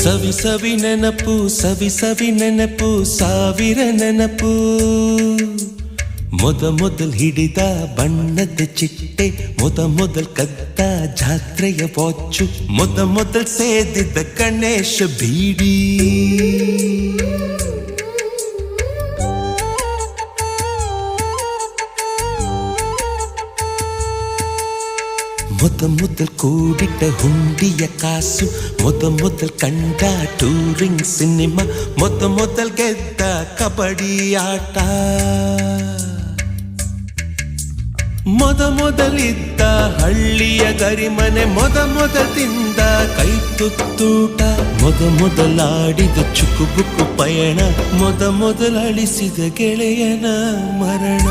ಸವಿ ಸವಿ ನೆನಪು ಸವಿ ಸವಿ ನೆನಪು ಸಾವಿರ ನೆನಪು ಮೊದಲ್ ಹಿಡಿದ ಬಣ್ಣದ ಚಿಟ್ಟೆ ಮೊದಲ್ ಕದ್ದ ಜಾತ್ರೆಯ ವಾಚು ಮೊದಲ್ ಸೇದಿದ್ದ ಗಣೇಶ ಬೀಡಿ ಮೊದಲ್ ಕೂಡಿಟ್ಟ ಹುಂಡಿಯ ಕಾಸು ಮೊದಲ್ ಕಂಡ ಟೂರಿಂಗ್ ಸಿನಿಮಾ ಮೊದಲ್ ಗೆದ್ದ ಕಬಡ್ಡಿ ಆಟ ಮೊದಲಿದ್ದ ಹಳ್ಳಿಯ ಗರಿಮನೆ ಮೊದಲ್ ತಿಂದ ಕೈ ತುತ್ತೂಟ ಮೊದಲಾಡಿದ ಚುಕುಬುಕು ಪಯಣ ಮೊದಲು ಅಳಿಸಿದ ಗೆಳೆಯನ ಮರಣ